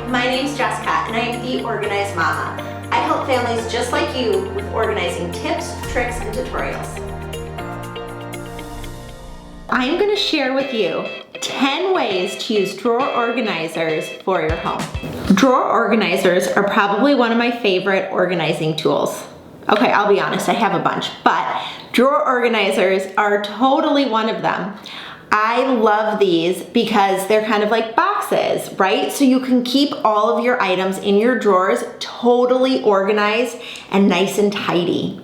my name's Jessica and I am the Organized Mama. I help families just like you with organizing tips, tricks, and tutorials. I am going to share with you 10 ways to use drawer organizers for your home. Drawer organizers are probably one of my favorite organizing tools. Okay, I'll be honest, I have a bunch, but drawer organizers are totally one of them. I love these because they're kind of like boxes, right? So you can keep all of your items in your drawers totally organized and nice and tidy.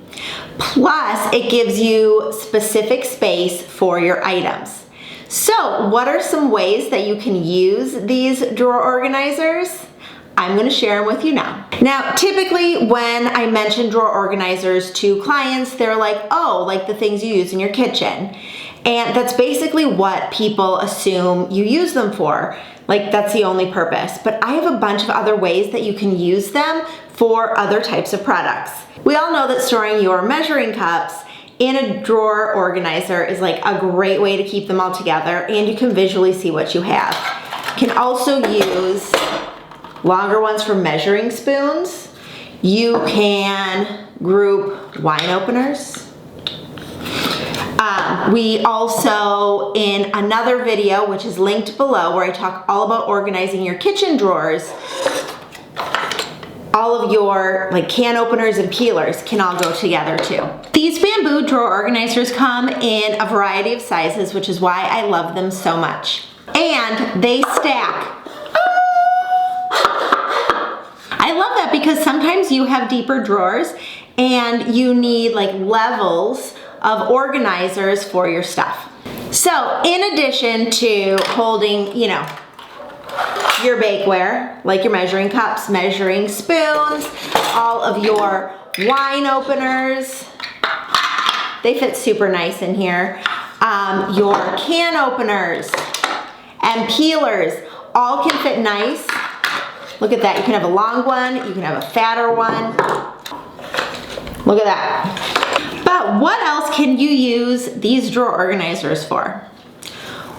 Plus, it gives you specific space for your items. So, what are some ways that you can use these drawer organizers? I'm going to share them with you now. Now, typically when I mention drawer organizers to clients, they're like, oh, like the things you use in your kitchen. And that's basically what people assume you use them for. Like that's the only purpose. But I have a bunch of other ways that you can use them for other types of products. We all know that storing your measuring cups in a drawer organizer is like a great way to keep them all together, and you can visually see what you have. You can also use longer ones for measuring spoons. You can group wine openers. We also, in another video, which is linked below, where I talk all about organizing your kitchen drawers, all of your like can openers and peelers can all go together too. These bamboo drawer organizers come in a variety of sizes, which is why I love them so much. And they stack. I love that because sometimes you have deeper drawers and you need like levels of organizers for your stuff. So in addition to holding, you know, your bakeware, like your measuring cups, measuring spoons, all of your wine openers, they fit super nice in here. Your can openers and peelers all can fit nice. Look at that, you can have a long one, you can have a fatter one. Look at that. But what else can you use these drawer organizers for?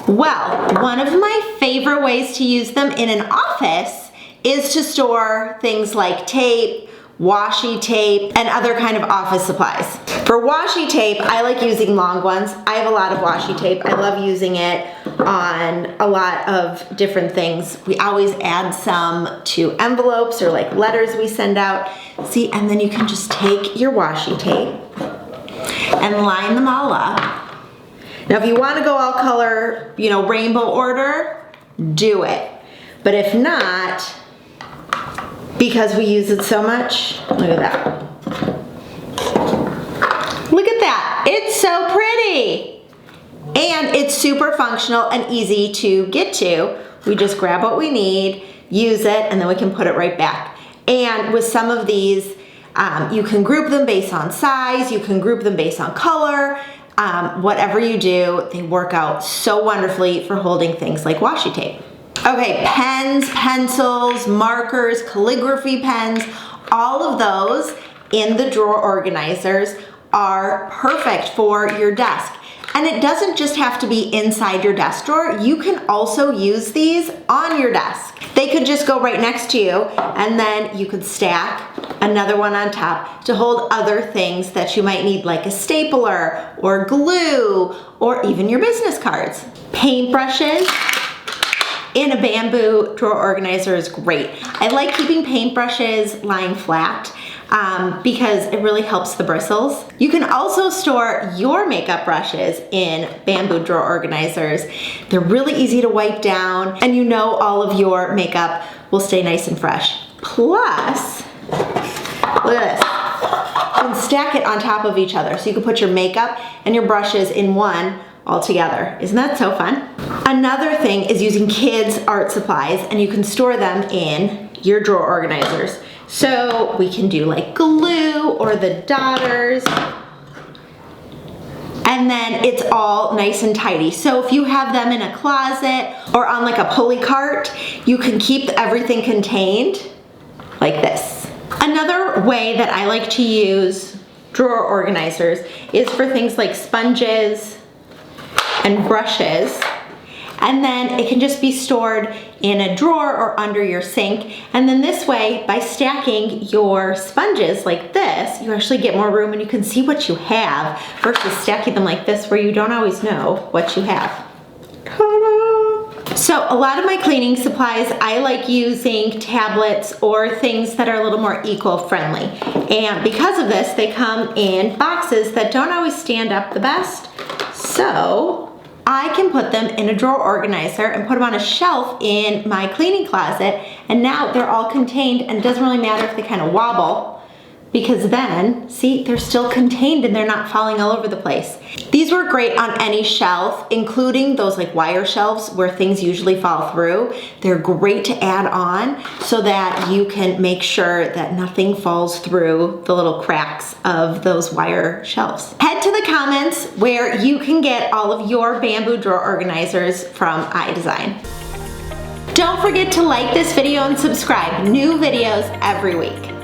Well, one of my favorite ways to use them in an office is to store things like tape, washi tape, and other kind of office supplies. For washi tape, I like using long ones. I have a lot of washi tape. I love using it on a lot of different things. We always add some to envelopes or like letters we send out. See, and then you can just take your washi tape and line them all up. Now, if you want to go all color, you know, rainbow order, do it. But if not, because we use it so much, look at that. Look at that. It's so pretty. And it's super functional and easy to get to. We just grab what we need, use it, and then we can put it right back. And with some of these, you can group them based on size, you can group them based on color, whatever you do, they work out so wonderfully for holding things like washi tape. Okay, pens, pencils, markers, calligraphy pens, all of those in the drawer organizers are perfect for your desk. And it doesn't just have to be inside your desk drawer. You can also use these on your desk. They could just go right next to you, and then you could stack another one on top to hold other things that you might need, like a stapler or glue or even your business cards. Paintbrushes in a bamboo drawer organizer is great. I like keeping paintbrushes lying flat because it really helps the bristles. You can also store your makeup brushes in bamboo drawer organizers. They're really easy to wipe down, and you know all of your makeup will stay nice and fresh. Plus, look at this. You can stack it on top of each other. So you can put your makeup and your brushes in one all together. Isn't that so fun? Another thing is using kids' art supplies, and you can store them in your drawer organizers. So we can do like glue or the dotters, and then it's all nice and tidy. So if you have them in a closet or on like a pulley cart, you can keep everything contained like this. Another way that I like to use drawer organizers is for things like sponges and brushes. And then it can just be stored in a drawer or under your sink. And then this way, by stacking your sponges like this, you actually get more room and you can see what you have versus stacking them like this where you don't always know what you have. So a lot of my cleaning supplies, I like using tablets or things that are a little more eco-friendly. And because of this, they come in boxes that don't always stand up the best. So I can put them in a drawer organizer and put them on a shelf in my cleaning closet. And now they're all contained, and it doesn't really matter if they kind of wobble, because then, see, they're still contained and they're not falling all over the place. These work great on any shelf, including those like wire shelves where things usually fall through. They're great to add on so that you can make sure that nothing falls through the little cracks of those wire shelves. Head to the comments where you can get all of your bamboo drawer organizers from iDesign. Don't forget to like this video and subscribe. New videos every week.